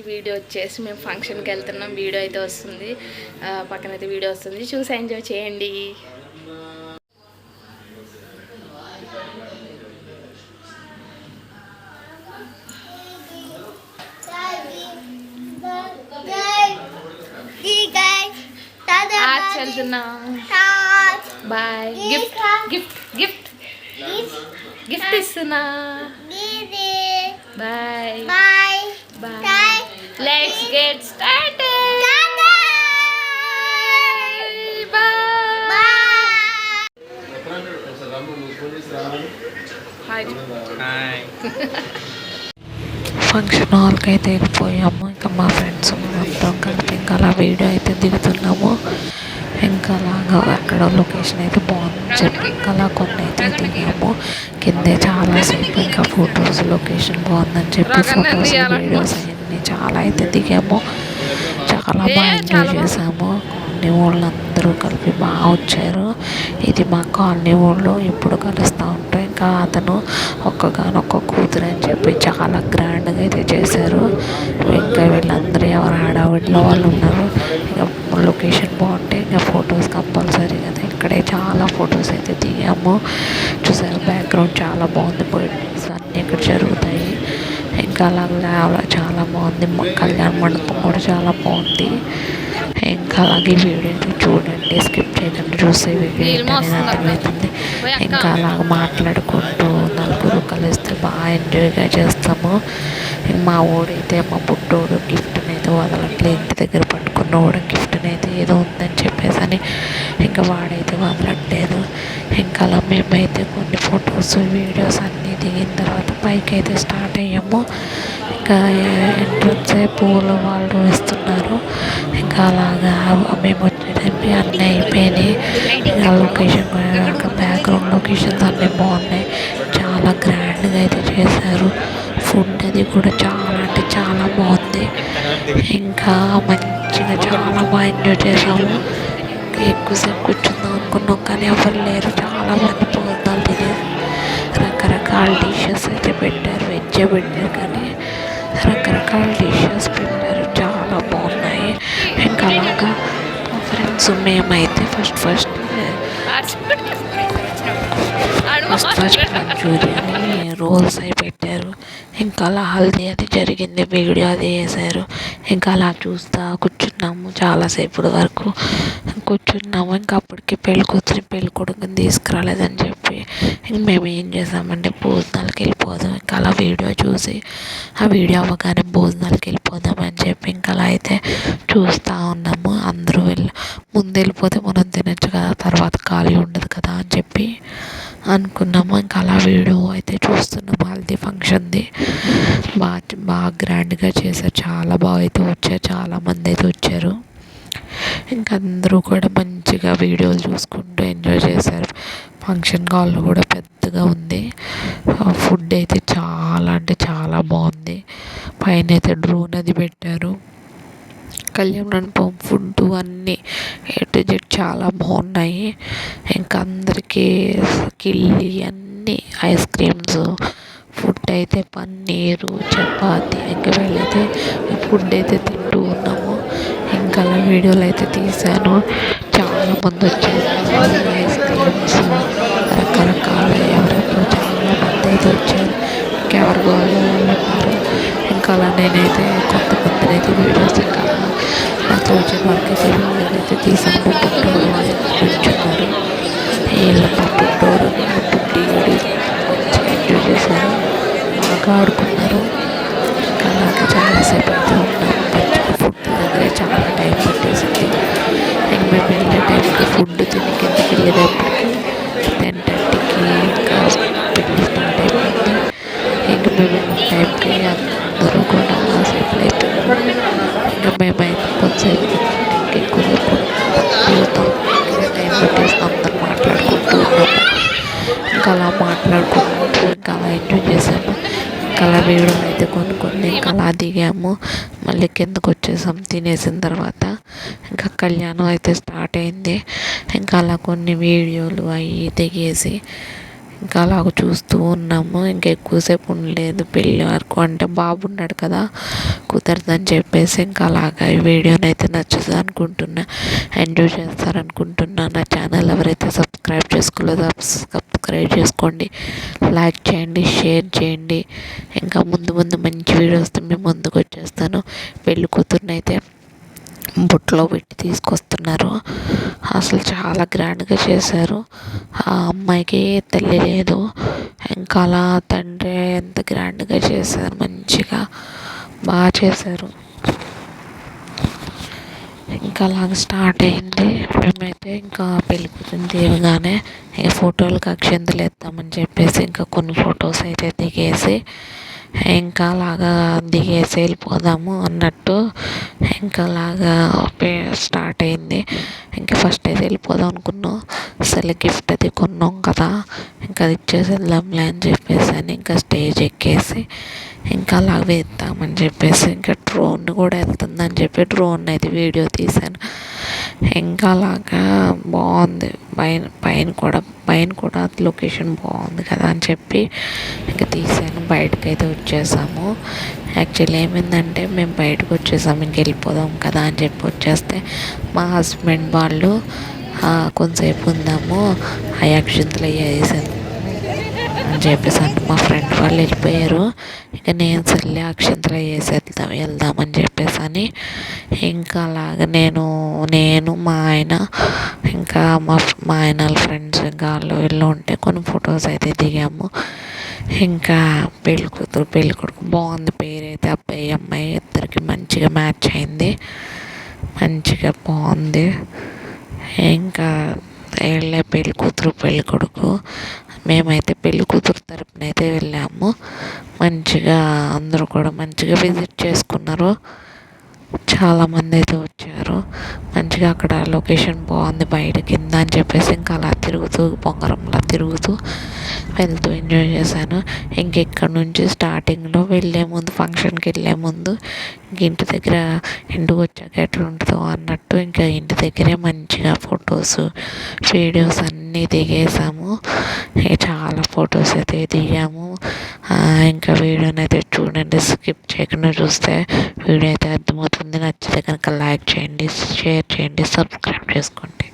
Video వచ్చేసి మేము ఫంక్షన్కి వెళ్తున్నాం. వీడియో అయితే వస్తుంది, పక్కనైతే వీడియో వస్తుంది, చూసి ఎంజాయ్ చేయండి. Bye. Gift gift gift gift ఇస్తున్నా. Bye bye bye. Let's get started. Function హాల్కి అయితే వెళ్ళిపోయాము. ఇంకా మా ఫ్రెండ్స్ మొత్తం కలిపి ఇంకా అలా వీడియో అయితే దిగుతున్నాము. ఇంకా అలాగా అక్కడ లొకేషన్ అయితే బాగుందని చెప్పి ఇంకా అలా కొన్ని అయితే దిగాము. కిందే చాలాసేపు ఇంకా ఫొటోస్ లొకేషన్ బాగుందని చెప్పి ఫొటోస్ వీడియోస్ అవన్నీ చాలా అయితే దిగాము. చాలా బాగా ఎంజాయ్ చేసాము. కాలనీ వాళ్ళందరూ కలిపి బాగా వచ్చారు. ఇది మా కాలనీ వాళ్ళు ఎప్పుడు కలుస్తూ ఉంటాం. ఇంకా అతను ఒక్కగానొక్క కూతురు అని చెప్పి చాలా గ్రాండ్గా అయితే చేశారు. ఇంకా వీళ్ళందరూ ఎవరు హడావిడిలో వాళ్ళు ఉన్నారు. ఇక లొకేషన్ బాగుంటే ఇంకా ఫొటోస్ కంపల్సరీ కదా. ఇక్కడే చాలా ఫొటోస్ అయితే దిగాము. చూసారు బ్యాక్గ్రౌండ్ చాలా బాగుంది. పొలిటిక్స్ అన్నీ ఇక్కడ జరుగుతాయి. ఇంకా అలా చాలా బాగుంది. కళ్యాణ మండపం కూడా చాలా బాగుంది. ఇంకా అలాగే వీడియో చూడండి, స్కిప్ చేయకుండా చూస్తే వీడియో అనేది అర్థమవుతుంది. ఇంకా అలాగ మాట్లాడుకుంటూ నలుగురు కలిస్తే బాగా ఎంజాయ్గా చేస్తాము. మా ఊడైతే మా పుట్టోడు గిఫ్ట్ని అయితే వదలట్లేదు. ఇంటి దగ్గర పట్టుకున్నవాడు గిఫ్ట్ని అయితే ఏదో ఉందని చెప్పేసి అని ఇంకా వాడైతే వదలట్లేదు. ఇంకా అలా మేమైతే కొన్ని ఫొటోస్ వీడియోస్ అన్నీ దిగిన తర్వాత పైకి అయితే స్టార్ట్ అయ్యాము. ఇంకా ఎంట్రన్స్ పూలు వాళ్ళు ఇస్తున్నారు. ఇంకా అలాగా మేము వచ్చేటప్పుడు అన్నీ అయిపోయినాయి. ఇంకా లొకేషన్ బ్యాక్గ్రౌండ్ లొకేషన్స్ అన్నీ బాగున్నాయి. చాలా గ్రాండ్గా అయితే చేశారు. ఫుడ్ అది కూడా చాలా అంటే చాలా బాగుంది. ఇంకా మంచిగా చాలా బాగా ఎంజాయ్ చేసాము. ఇంకా ఎక్కువసేపు కూర్చుందాం అనుకున్నాం కానీ ఎవరు లేరు. చాలా మంది భోజనాలు తినేది. రకరకాల డిషెస్ అయితే పెట్టారు. వెజ్ పెట్టారు కానీ రకరకాల డిషెస్ పెట్టారు. చాలా బాగున్నాయి. ఇంకా అలాగా మా ఫ్రెండ్స్ మేమైతే ఫస్ట్ మంచూరియా రోల్స్ అవి పెట్టారు. ఇంకా అలా హల్దీ అది జరిగింది. వీడియో అది వేసారు. ఇంకా అలా చూస్తూ కూర్చున్నాము చాలాసేపటి వరకు కూర్చున్నాము. ఇంకా అప్పటికి పెళ్ళి కొడుకుని తీసుకురాలేదని చెప్పి ఇంక మేము ఏం చేసామంటే భోజనాలకి వెళ్ళిపోదాం. ఇంకా అలా వీడియో చూసి ఆ వీడియో అవ్వగానే భోజనాలకి వెళ్ళిపోదాం అని చెప్పి ఇంకా అలా అయితే చూస్తూ ఉన్నాము. అందరూ ముందు వెళ్ళిపోతే మనం తినచ్చు కదా, తర్వాత ఖాళీ ఉండదు కదా అని చెప్పి అనుకున్నాము. ఇంకా అలా వీడియో అయితే చూస్తున్నాము. హల్దీ ఫంక్షన్ది బాగా గ్రాండ్గా చేశారు. చాలా బాగా అయితే వచ్చారు. చాలామంది అయితే వచ్చారు. ఇంకా అందరూ కూడా మంచిగా వీడియోలు చూసుకుంటూ ఎంజాయ్ చేశారు. ఫంక్షన్ హాల్ కూడా పెద్దగా ఉంది. ఫుడ్ అయితే చాలా అంటే చాలా బాగుంది. పైన అయితే డ్రోన్ అది పెట్టారు. కళ్యాణ మండపం ఫుడ్ అన్నీ ఏ టు జెడ్ చాలా బాగున్నాయి. ఇంకా అందరికీ కిళ్ళి అన్నీ ఐస్ క్రీమ్స్ ఫుడ్ అయితే పన్నీరు చపాతి ఇంకా వెళ్ళైతే ఫుడ్ అయితే తింటూ ఉన్నాము. ఇంకా అలా వీడియోలు అయితే తీశాను. చాలామంది వచ్చారు. ఐస్ క్రీమ్స్ రకరకాల ఎవరెవరో చాలామంది అయితే వచ్చారు. ఇంకెవరు వాళ్ళు ఉన్నారు. ఇంకా అలా నేనైతే కొంతమందిని అయితే వీడియోస్ ఇంకా నాతో వచ్చిన వరకు అయితే వీళ్ళనైతే తీసాను. పుట్టోడు వాళ్ళు కూర్చున్నారు. వీళ్ళ మా పుట్టోడు పుట్టి మంచిగా ఎంజాయ్ చేశారు. బాగా ఆడుకున్నారు. ఇంకా అలాగే చాలాసేపు అయితే ఉన్నాము. మంచిగా ఫుడ్ దగ్గరే చాలా టైం పట్టేసింది. ఇంక మేము వెళ్ళే టైంకి ఫుడ్ తిని కిందకి వెళ్ళేటప్పటికి 10:30కి ఇంకా పెళ్ళి స్టార్ట్ అయిపోయింది. ఇంకా మేము వెళ్ళే టైంకి అందరూ కూడా సేపు అయిపోయింది. ఇంకా మేమైతే కొంతసేపు ఎక్కువసేపు వెళ్తాం. టైం పెట్టేసి అందరూ మాట్లాడుకుంటూ ఉన్నాము. ఇంకా అలా మాట్లాడుకుంటూ ఇంకా అలా ఎంజాయ్ చేసాము. ఇంకా అలా వీడియోలు అయితే కొన్ని ఇంకా అలా దిగాము. మళ్ళీ కిందకు వచ్చేసాం తినేసిన తర్వాత. ఇంకా కళ్యాణం అయితే స్టార్ట్ అయింది. ఇంకా అలా కొన్ని వీడియోలు అవి దిగేసి ఇంకా అలాగ చూస్తూ ఉన్నాము. ఇంకా ఎక్కువసేపు ఉండలేదు పెళ్ళి వరకు, అంటే బాబు ఉన్నాడు కదా, కుదరదని చెప్పేసి ఇంకా అలాగా ఈ వీడియోని అయితే నచ్చుతుంది అనుకుంటున్నా, ఎంజాయ్ చేస్తారనుకుంటున్నా. నా ఛానల్ ఎవరైతే సబ్స్క్రైబ్ చేసుకోలేదో సబ్స్క్రైబ్ చేసుకోండి, లైక్ చేయండి, షేర్ చేయండి. ఇంకా ముందు ముందు మంచి వీడియోస్తో మేము ముందుకు వచ్చేస్తాను. పెళ్ళి కూతుర్ని అయితే బుట్టలో పెట్టి తీసుకొస్తున్నారు. అసలు చాలా గ్రాండ్గా చేశారు. ఆ అమ్మాయికి తల్లి లేదు, ఇంకా అలా తండ్రి ఎంత గ్రాండ్గా చేశారు, మంచిగా బాగా చేశారు. ఇంకా అలాగ స్టార్ట్ అయింది. మేమైతే ఇంకా పెళ్ళి కూతురిని దిగగానే ఇంకా ఫోటోలకు అక్షింతలు వేద్దామని చెప్పేసి ఇంకా కొన్ని ఫొటోస్ అయితే దిగేసి ఇంకా అలాగా దిగేసి వెళ్ళిపోదాము అన్నట్టు ఇంకా అలాగా స్టార్ట్ అయింది. ఇంకా ఫస్ట్ అయితే వెళ్ళిపోదాం అనుకున్నాం. అసలు గిఫ్ట్ అది కొన్నాం కదా, ఇంకా అది ఇచ్చేసి వెళ్దాంలే అని చెప్పేసి అని ఇంకా స్టేజ్ ఎక్కేసి ఇంకా అలా వేద్దామని చెప్పేసి ఇంకా డ్రోన్ కూడా వెళ్తుందని చెప్పి డ్రోన్ అయితే వీడియో తీశాను. ఇంకా అలాగా బాగుంది. పైన కూడా లొకేషన్ బాగుంది కదా అని చెప్పి ఇంకా తీసాను. బయటకైతే వచ్చేసాము. యాక్చువల్లీ ఏమైందంటే మేము బయటకు వచ్చేసాము, ఇంక వెళ్ళిపోదాం కదా అని చెప్పి వచ్చేస్తే మా హస్బెండ్ వాళ్ళు కొంతసేపు ఉందాము, ఆ అక్షింతలు వేసాను అని చెప్పేసి అంటే మా ఫ్రెండ్ వాళ్ళు వెళ్ళిపోయారు. ఇక నేను సర్లే అక్షింతలు వెళ్దామని చెప్పేసి అని ఇంకా అలాగ నేను మా ఆయన ఇంకా మా ఆయన వాళ్ళ ఫ్రెండ్స్ ఇంకా వీళ్ళు ఉంటే కొన్ని ఫొటోస్ అయితే దిగాము. ఇంకా పెళ్ళి కూతురు పెళ్ళి కొడుకు బాగుంది. పేరైతే అబ్బాయి అమ్మాయి ఇద్దరికి మంచిగా మ్యాచ్ అయింది, మంచిగా బాగుంది. ఇంకా వెళ్ళే పెళ్ళి కూతురు పెళ్ళి కొడుకు, మేమైతే పెళ్ళి కూతురు తరపున అయితే వెళ్ళాము. మంచిగా అందరూ కూడా మంచిగా విజిట్ చేసుకున్నారు. చాలామంది అయితే వచ్చారు. మంచిగా అక్కడ లొకేషన్ బాగుంది, బయట కింద అని చెప్పేసి ఇంకా అలా తిరుగుతూ బొంగరంలా తిరుగుతూ వెళ్తూ ఎంజాయ్ చేశాను. ఇక్కడ నుంచి స్టార్టింగ్లో ఫంక్షన్కి వెళ్ళే ముందు ఇంటి దగ్గర ఇంటికి వచ్చాక ఎట్లా ఉంటుందో అన్నట్టు ఇంకా ఇంటి దగ్గరే మంచిగా ఫొటోస్ వీడియోస్ అన్నీ దిగేసాము. చాలా ఫొటోస్ అయితే దిగాము. ఇంకా వీడియోని అయితే చూడండి, స్కిప్ చేయకుండా చూస్తే వీడియో అయితే అర్థమవుతుంది. నచ్చితే కనుక లైక్ చేయండి, షేర్ చేయండి, సబ్స్క్రైబ్ చేసుకోండి.